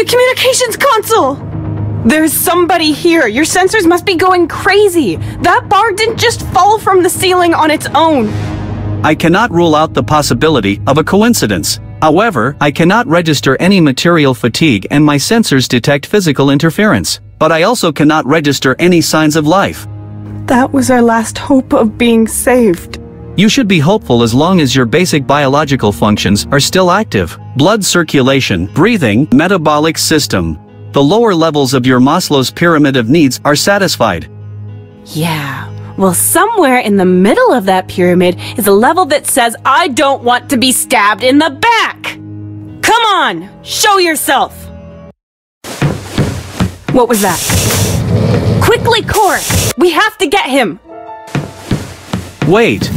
The communications console! There's somebody here. Your sensors must be going crazy. That bar didn't just fall from the ceiling on its own. I cannot rule out the possibility of a coincidence. However, I cannot register any material fatigue and my sensors detect physical interference. But I also cannot register any signs of life. That was our last hope of being saved. You should be hopeful as long as your basic biological functions are still active. Blood circulation, breathing, metabolic system. The lower levels of your Maslow's pyramid of needs are satisfied. Yeah, well, somewhere in the middle of that pyramid is a level that says I don't want to be stabbed in the back! Come on, show yourself! What was that? Quickly, Core! We have to get him! Wait.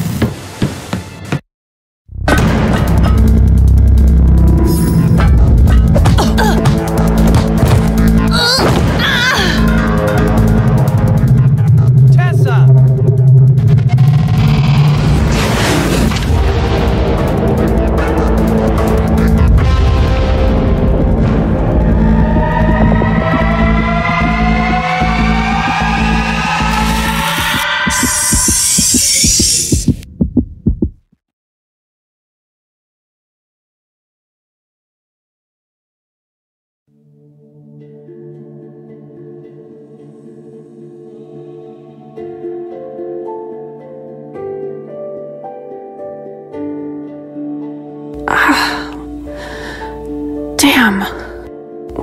Damn.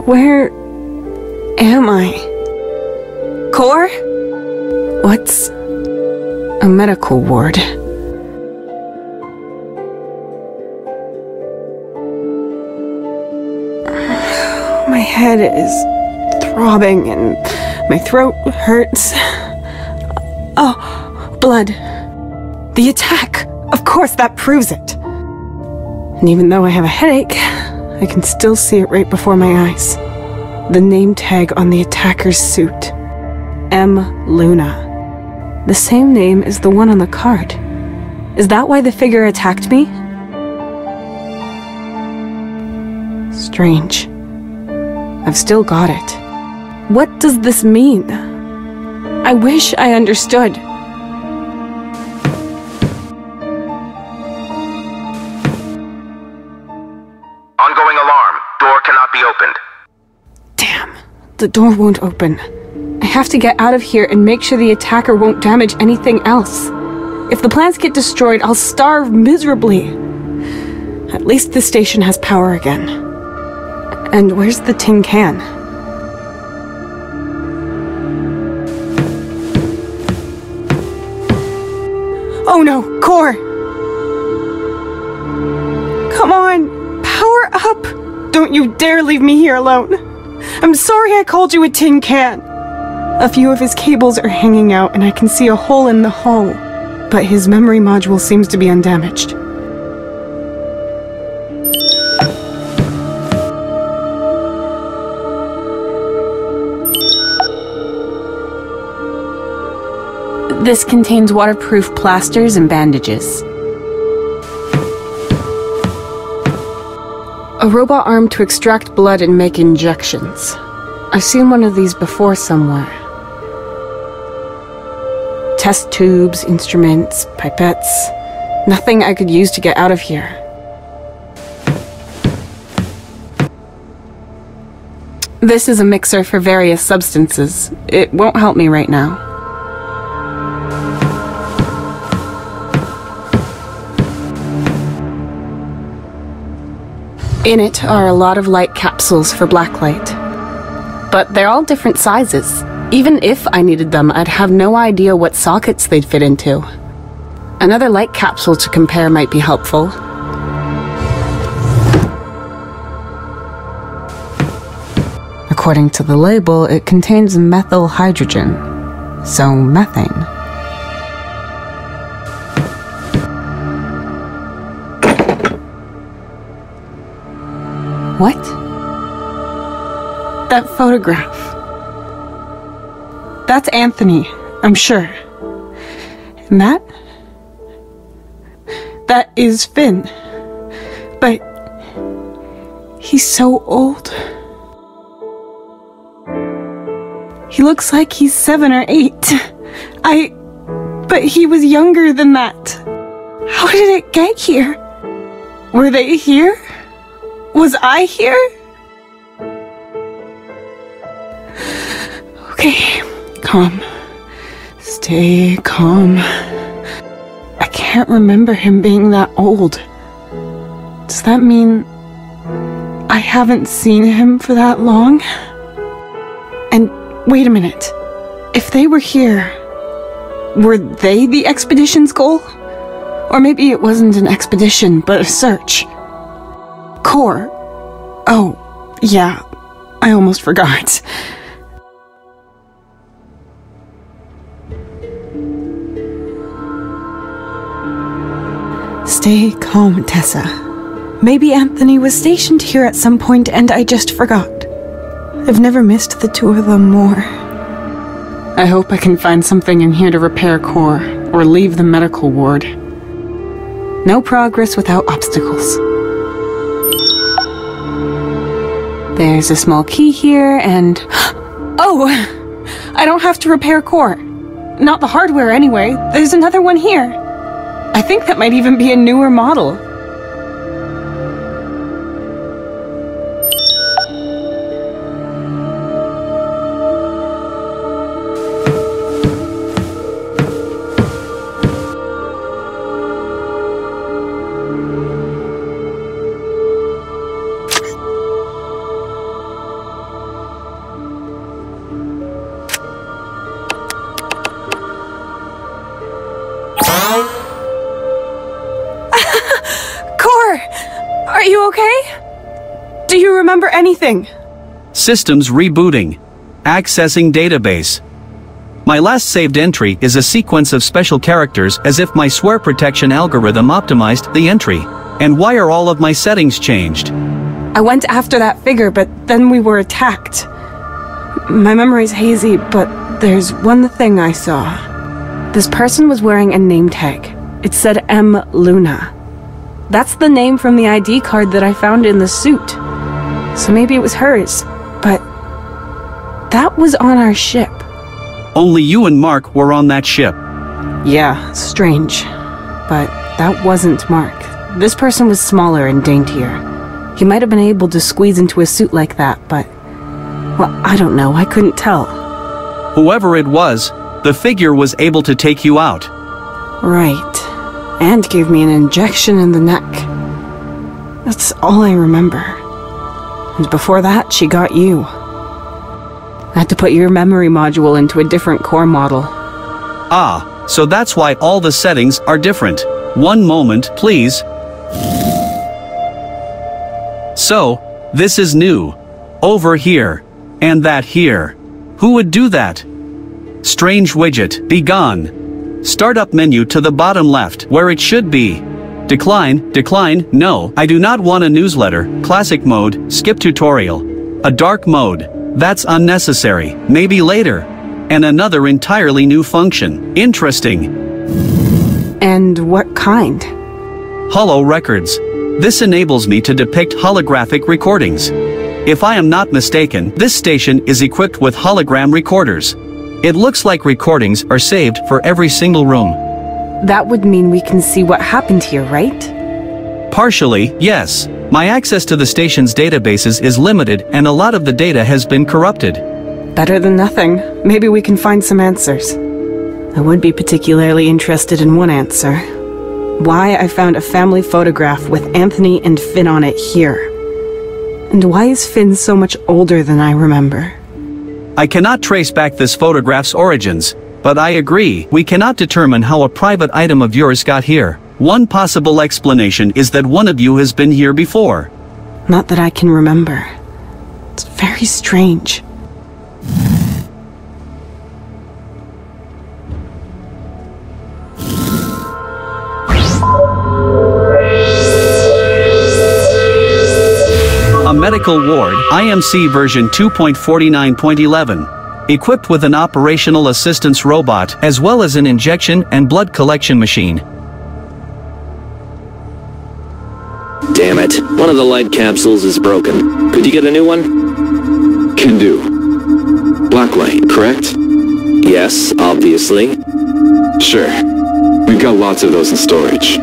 Where am I? Core? What's a medical ward? My head is throbbing and my throat hurts. Oh, blood. The attack! Of course, that proves it. And even though I have a headache, I can still see it right before my eyes. The name tag on the attacker's suit. M. Luna. The same name as the one on the card. Is that why the figure attacked me? Strange. I've still got it. What does this mean? I wish I understood. Ongoing alarm. Door cannot be opened. Damn. The door won't open. I have to get out of here and make sure the attacker won't damage anything else. If the plants get destroyed, I'll starve miserably. At least the station has power again. And where's the tin can? Oh no, Core! Come on, power up! Don't you dare leave me here alone. I'm sorry I called you a tin can. A few of his cables are hanging out and I can see a hole in the hull, but his memory module seems to be undamaged. This contains waterproof plasters and bandages. A robot arm to extract blood and make injections. I've seen one of these before somewhere. Test tubes, instruments, pipettes. Nothing I could use to get out of here. This is a mixer for various substances. It won't help me right now. In it are a lot of light capsules for blacklight. But they're all different sizes. Even if I needed them, I'd have no idea what sockets they'd fit into. Another light capsule to compare might be helpful. According to the label, it contains methyl hydrogen, so methane. What? That photograph. That's Anthony, I'm sure. And that is Finn. But he's so old. He looks like he's 7 or 8. But he was younger than that. How did it get here? Were they here? Was I here? Okay, calm. Stay calm. I can't remember him being that old. Does that mean I haven't seen him for that long? And wait a minute. If they were here, were they the expedition's goal? Or maybe it wasn't an expedition, but a search. Core. Oh, yeah. I almost forgot. Stay calm, Tessa. Maybe Anthony was stationed here at some point and I just forgot. I've never missed the two of them more. I hope I can find something in here to repair Core, or leave the medical ward. No progress without obstacles. There's a small key here and... Oh! I don't have to repair Core. Not the hardware anyway. There's another one here. I think that might even be a newer model. Are you okay? Do you remember anything? Systems rebooting. Accessing database. My last saved entry is a sequence of special characters as if my swear protection algorithm optimized the entry. And why are all of my settings changed? I went after that figure, but then we were attacked. My memory's hazy, but there's one thing I saw. This person was wearing a name tag. It said M. Luna. That's the name from the ID card that I found in the suit. So maybe it was hers, but that was on our ship. Only you and Mark were on that ship. Yeah, strange. But that wasn't Mark. This person was smaller and daintier. He might have been able to squeeze into a suit like that, but... well, I don't know, I couldn't tell. Whoever it was, the figure was able to take you out. Right. And gave me an injection in the neck. That's all I remember. And before that, she got you. I had to put your memory module into a different core model. Ah, so that's why all the settings are different. One moment, please. So, this is new. Over here. And that here. Who would do that? Strange widget, be gone. Startup menu to the bottom left, where it should be. Decline, decline, no, I do not want a newsletter. Classic mode, skip tutorial. A dark mode. That's unnecessary, maybe later. And another entirely new function. Interesting. And what kind? Holo records. This enables me to depict holographic recordings. If I am not mistaken, this station is equipped with hologram recorders. It looks like recordings are saved for every single room. That would mean we can see what happened here, right? Partially, yes. My access to the station's databases is limited and a lot of the data has been corrupted. Better than nothing. Maybe we can find some answers. I would be particularly interested in one answer. Why I found a family photograph with Anthony and Finn on it here. And why is Finn so much older than I remember? I cannot trace back this photograph's origins, but I agree, we cannot determine how a private item of yours got here. One possible explanation is that one of you has been here before. Not that I can remember. It's very strange. A medical ward, IMC version 2.49.11. Equipped with an operational assistance robot as well as an injection and blood collection machine. Damn it, one of the light capsules is broken. Could you get a new one? Can do. blacklight, correct? Yes, obviously. Sure. We've got lots of those in storage.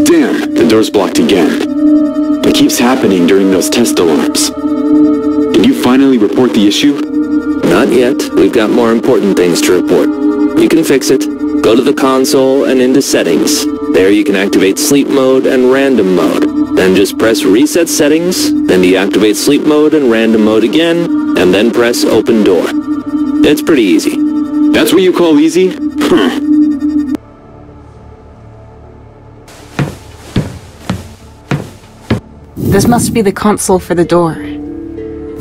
Damn, the door's blocked again. It keeps happening during those test alarms. Did you finally report the issue? Not yet. We've got more important things to report. You can fix it. Go to the console and into settings. There you can activate sleep mode and random mode. Then just press reset settings, then deactivate sleep mode and random mode again, and then press open door. It's pretty easy. That's what you call easy? This must be the console for the door.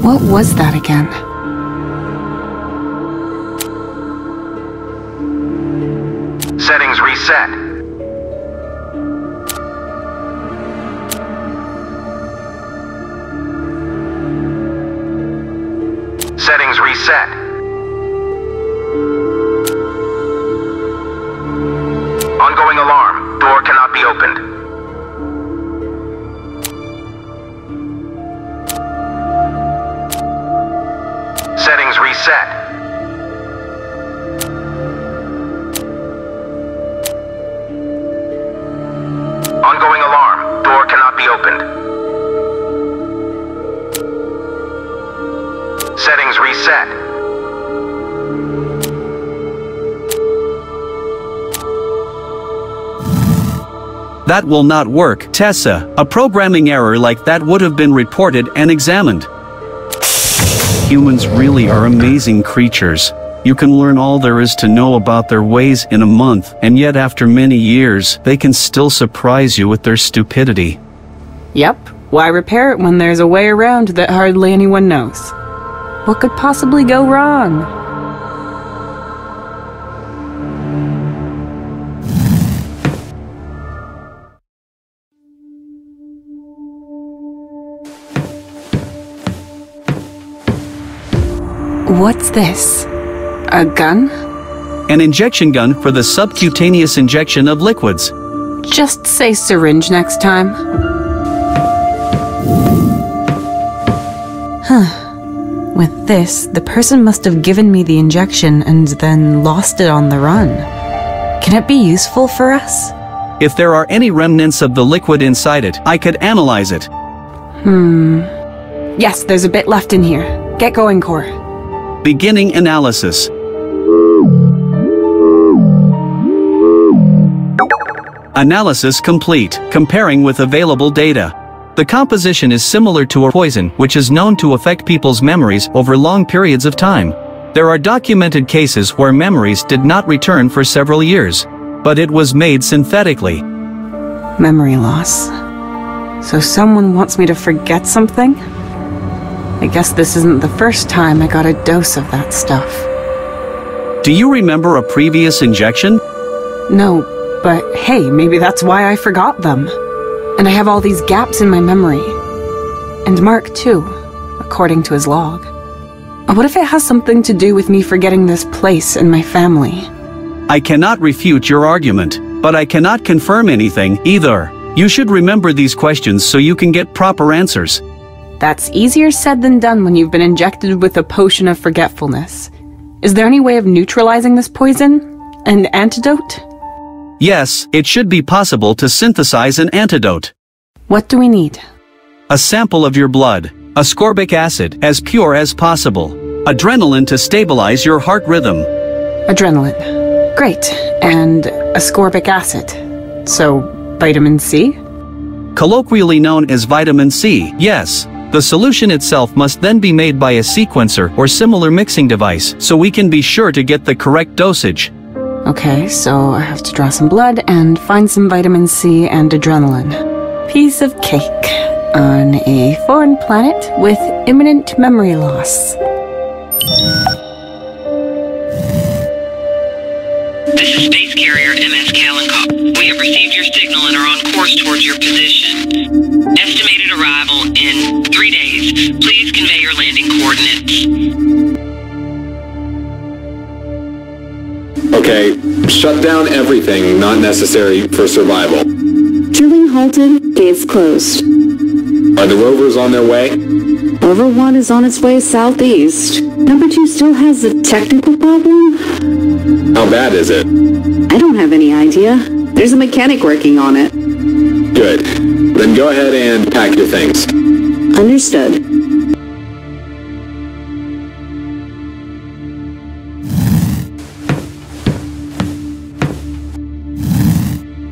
What was that again? Settings reset. Settings reset. Ongoing alarm. Door cannot be opened. Settings reset. Ongoing alarm. Door cannot be opened. Settings reset. That will not work, Tessa. A programming error like that would have been reported and examined. Humans really are amazing creatures. You can learn all there is to know about their ways in a month, and yet after many years, they can still surprise you with their stupidity. Yep. Why repair it when there's a way around that hardly anyone knows? What could possibly go wrong? What's this? A gun? An injection gun for the subcutaneous injection of liquids. Just say syringe next time. With this, the person must have given me the injection and then lost it on the run. Can it be useful for us? If there are any remnants of the liquid inside it, I could analyze it. Yes, there's a bit left in here. Get going, Core. Beginning analysis. Analysis complete, comparing with available data. The composition is similar to a poison, which is known to affect people's memories over long periods of time. There are documented cases where memories did not return for several years, but it was made synthetically. Memory loss. So someone wants me to forget something? I guess this isn't the first time I got a dose of that stuff. Do you remember a previous injection? No, but hey, maybe that's why I forgot them. And I have all these gaps in my memory. And Mark too, according to his log. What if it has something to do with me forgetting this place and my family? I cannot refute your argument, but I cannot confirm anything either. You should remember these questions so you can get proper answers. That's easier said than done when you've been injected with a potion of forgetfulness. Is there any way of neutralizing this poison? An antidote? Yes, it should be possible to synthesize an antidote. What do we need? A sample of your blood, ascorbic acid, as pure as possible, adrenaline to stabilize your heart rhythm. Adrenaline. Great. And ascorbic acid. So, vitamin C? Colloquially known as vitamin C, yes. The solution itself must then be made by a sequencer or similar mixing device, so we can be sure to get the correct dosage. Okay, so I have to draw some blood and find some vitamin C and adrenaline. Piece of cake on a foreign planet with imminent memory loss. This is Space Carrier MS Kalinkoff. We have received your signal and are on course towards your position. Estimated arrival in 3 days. Please convey your landing coordinates. Okay, shut down everything not necessary for survival. Drilling halted, gates closed. Are the rovers on their way? Rover 1 is on its way southeast. Number 2 still has a technical problem? How bad is it? I don't have any idea. There's a mechanic working on it. Good. Then go ahead and pack your things. Understood.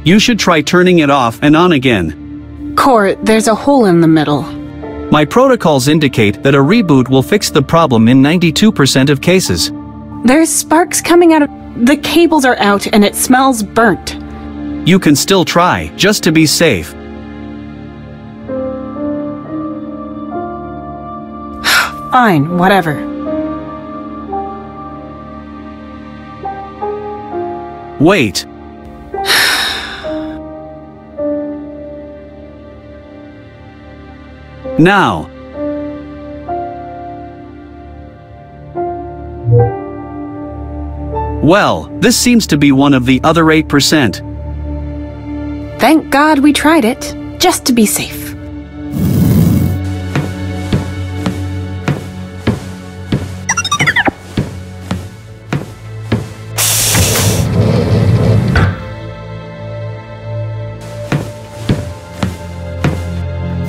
You should try turning it off and on again. Core, there's a hole in the middle. My protocols indicate that a reboot will fix the problem in 92% of cases. There's sparks coming out of... The cables are out and it smells burnt. You can still try, just to be safe. Fine, whatever. Wait. Now. Well, this seems to be one of the other 8%. Thank God we tried it, just to be safe.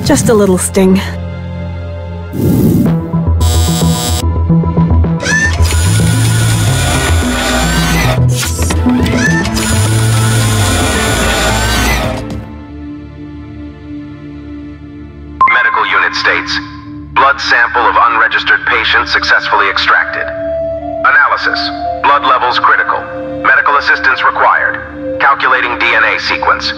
Just a little sting. Medical unit states, blood sample of unregistered patient successfully extracted. Analysis, blood levels critical. Medical assistance required. Calculating DNA sequence.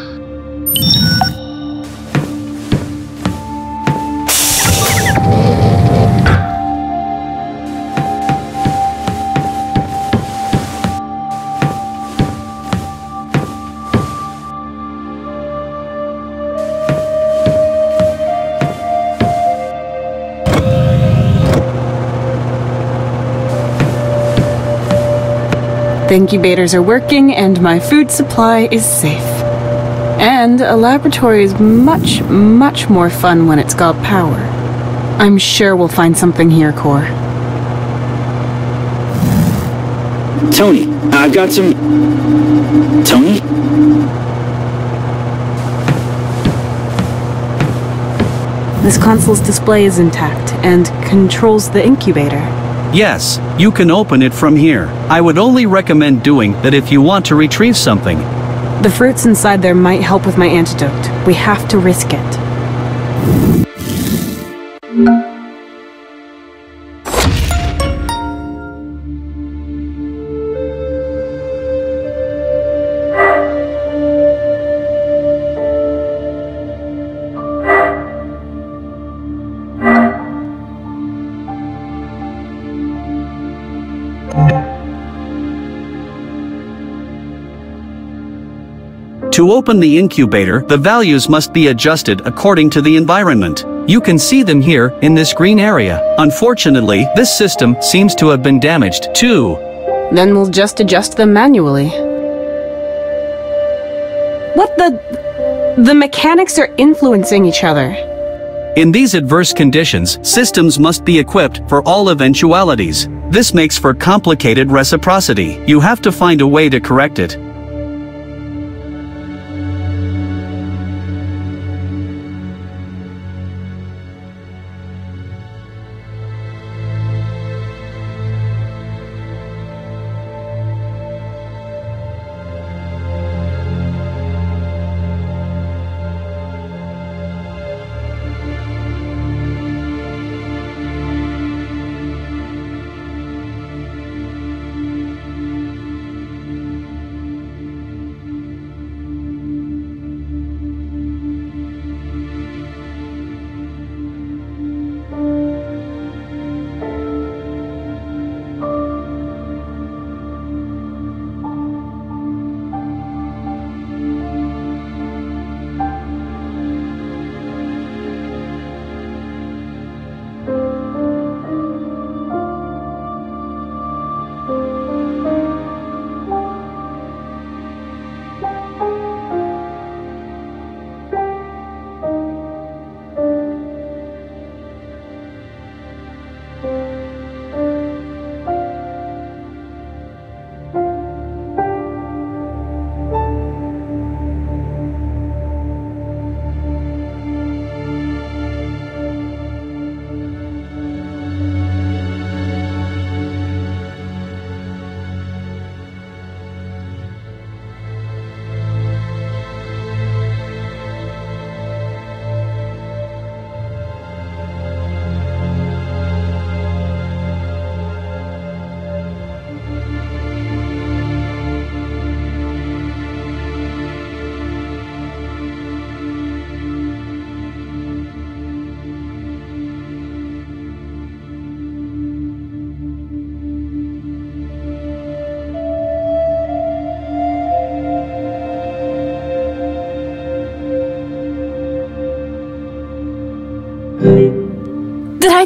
The incubators are working and my food supply is safe. And a laboratory is much, much more fun when it's got power. I'm sure we'll find something here, Core. Tony, I've got some... Tony? This console's display is intact and controls the incubator. Yes, you can open it from here. I would only recommend doing that if you want to retrieve something. The fruits inside there might help with my antidote. We have to risk it. To open the incubator, the values must be adjusted according to the environment. You can see them here, in this green area. Unfortunately, this system seems to have been damaged, too. Then we'll just adjust them manually. What the... The mechanics are influencing each other. In these adverse conditions, systems must be equipped for all eventualities. This makes for complicated reciprocity. You have to find a way to correct it.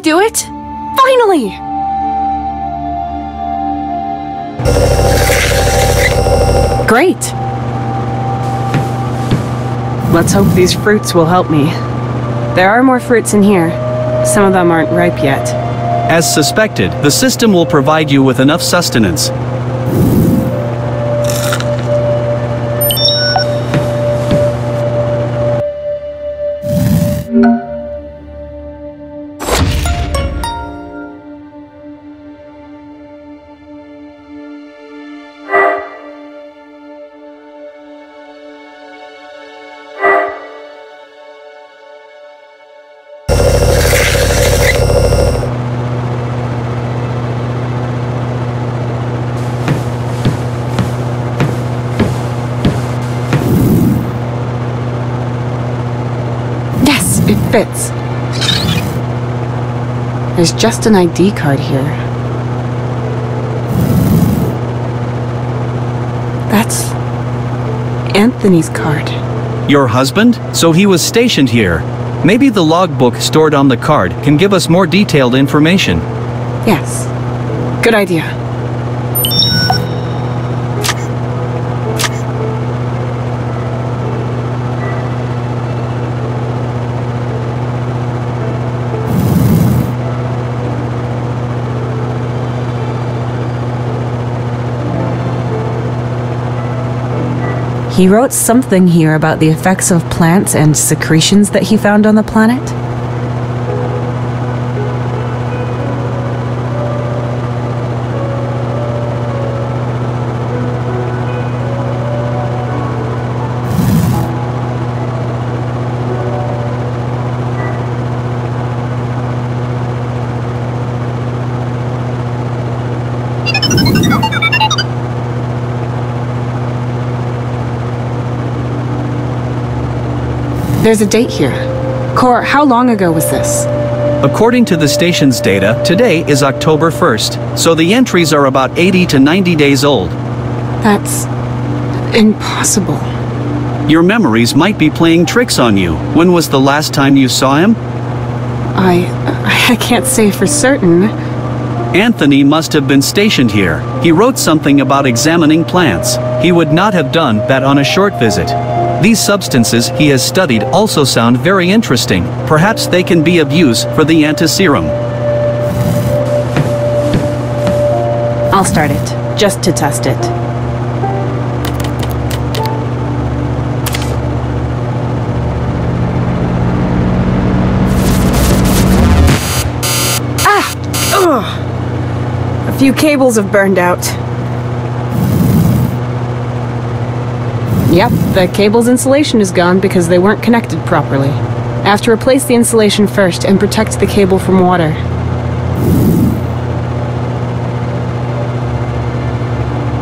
do it? Finally! Great. Let's hope these fruits will help me. There are more fruits in here. Some of them aren't ripe yet. As suspected, the system will provide you with enough sustenance. It fits. There's just an ID card here. That's Anthony's card. Your husband? So he was stationed here. Maybe the logbook stored on the card can give us more detailed information. Yes. Good idea. He wrote something here about the effects of plants and secretions that he found on the planet. There's a date here. Cor, how long ago was this? According to the station's data, today is October 1st, so the entries are about 80 to 90 days old. That's impossible. Your memories might be playing tricks on you. When was the last time you saw him? I can't say for certain. Anthony must have been stationed here. He wrote something about examining plants. He would not have done that on a short visit. These substances he has studied also sound very interesting. Perhaps they can be of use for the antiserum. I'll start it, just to test it. Ah! Ugh! A few cables have burned out. Yep, the cable's insulation is gone because they weren't connected properly. I have to replace the insulation first and protect the cable from water.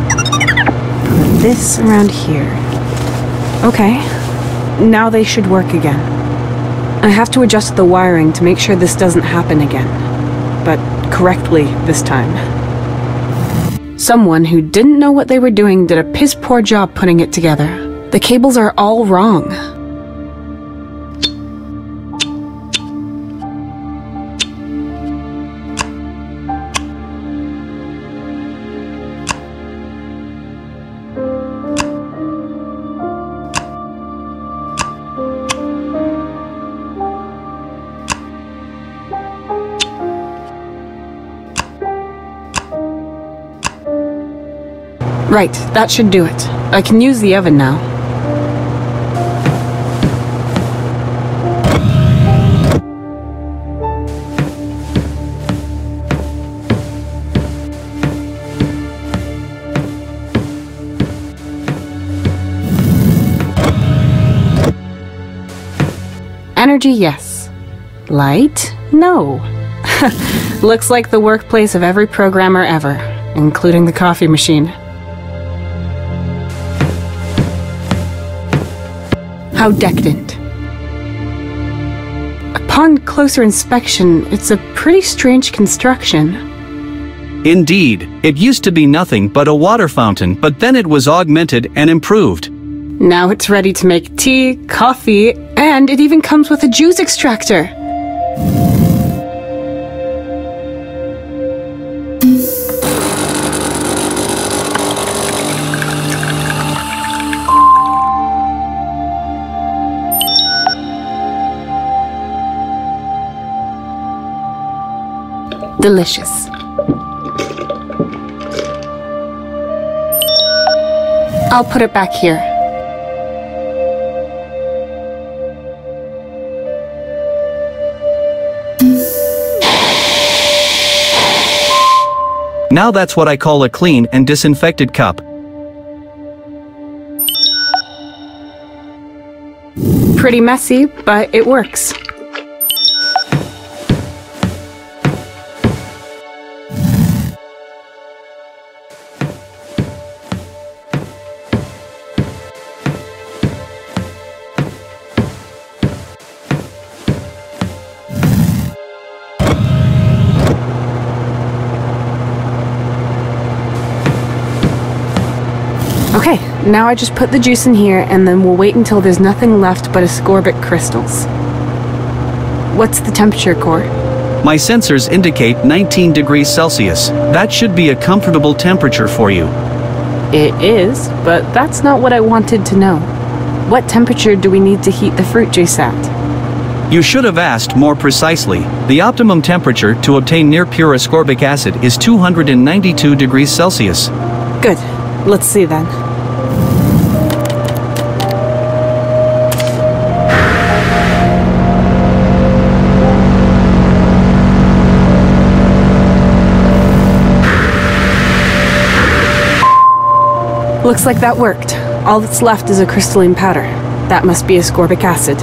Put this around here. Okay, now they should work again. I have to adjust the wiring to make sure this doesn't happen again, but correctly this time. Someone who didn't know what they were doing did a piss-poor job putting it together. The cables are all wrong. Right, that should do it. I can use the oven now. Energy, yes. Light, no. Looks like the workplace of every programmer ever, including the coffee machine. How decadent. Upon closer inspection, it's a pretty strange construction. Indeed, it used to be nothing but a water fountain, but then it was augmented and improved. Now it's ready to make tea, coffee, and it even comes with a juice extractor. Delicious. I'll put it back here. Now that's what I call a clean and disinfected cup. Pretty messy, but it works. Okay, now I just put the juice in here and then we'll wait until there's nothing left but ascorbic crystals. What's the temperature, Core? My sensors indicate 19 degrees Celsius. That should be a comfortable temperature for you. It is, but that's not what I wanted to know. What temperature do we need to heat the fruit juice at? You should have asked more precisely. The optimum temperature to obtain near pure ascorbic acid is 292 degrees Celsius. Good. Let's see then. Looks like that worked. All that's left is a crystalline powder. That must be ascorbic acid.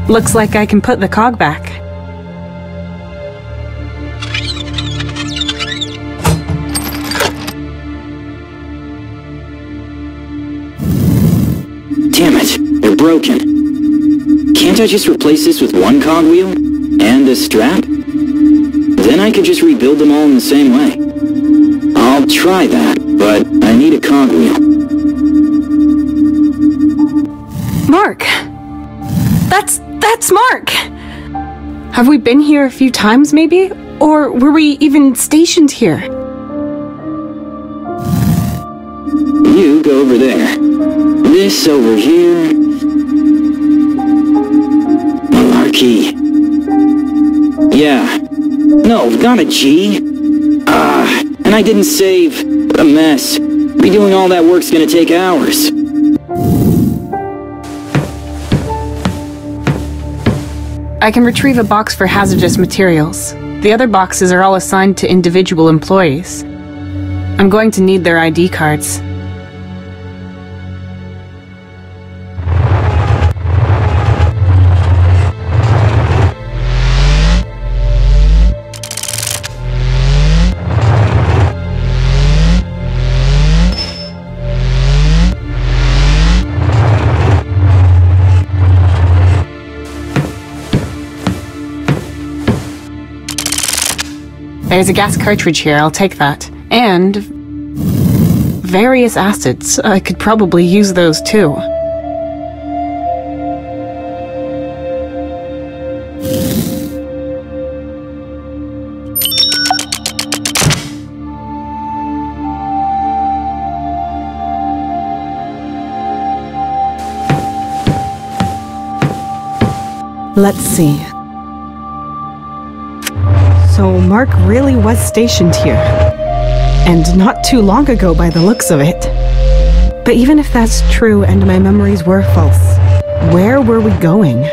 Looks like I can put the cog back. Damn it, they're broken. Can't I just replace this with one cogwheel? And a strap? Then I could just rebuild them all in the same way. I'll try that, but I need a cogwheel. Mark! That's Mark! Have we been here a few times, maybe? Or were we even stationed here? You go over there. This over here. Malarkey. Yeah. No, not a G. And I didn't save. What a mess. Redoing all that work's gonna take hours. I can retrieve a box for hazardous materials. The other boxes are all assigned to individual employees. I'm going to need their ID cards. There's a gas cartridge here, I'll take that. And various acids. I could probably use those too. Let's see. So Mark really was stationed here. And not too long ago by the looks of it. But even if that's true and my memories were false, where were we going?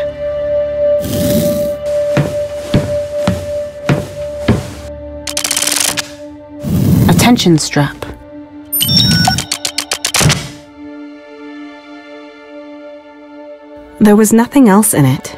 A tension strap. There was nothing else in it.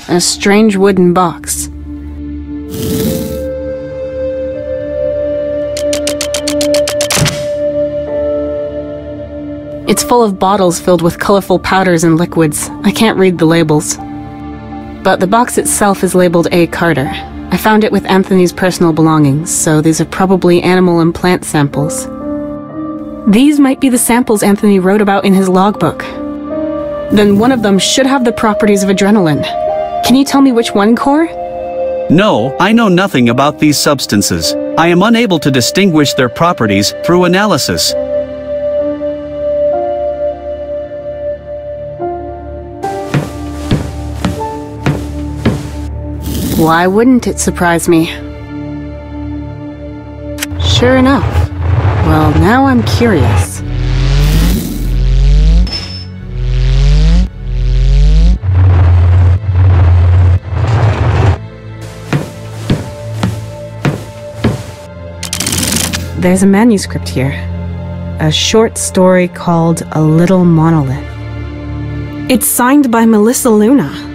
A strange wooden box. It's full of bottles filled with colorful powders and liquids. I can't read the labels. But the box itself is labeled A. Carter. I found it with Anthony's personal belongings, so these are probably animal and plant samples. These might be the samples Anthony wrote about in his logbook. Then one of them should have the properties of adrenaline. Can you tell me which one, Core? No, I know nothing about these substances. I am unable to distinguish their properties through analysis. Why wouldn't it surprise me? Sure enough. Well, now I'm curious. There's a manuscript here. A short story called A Little Monolith. It's signed by Melissa Luna.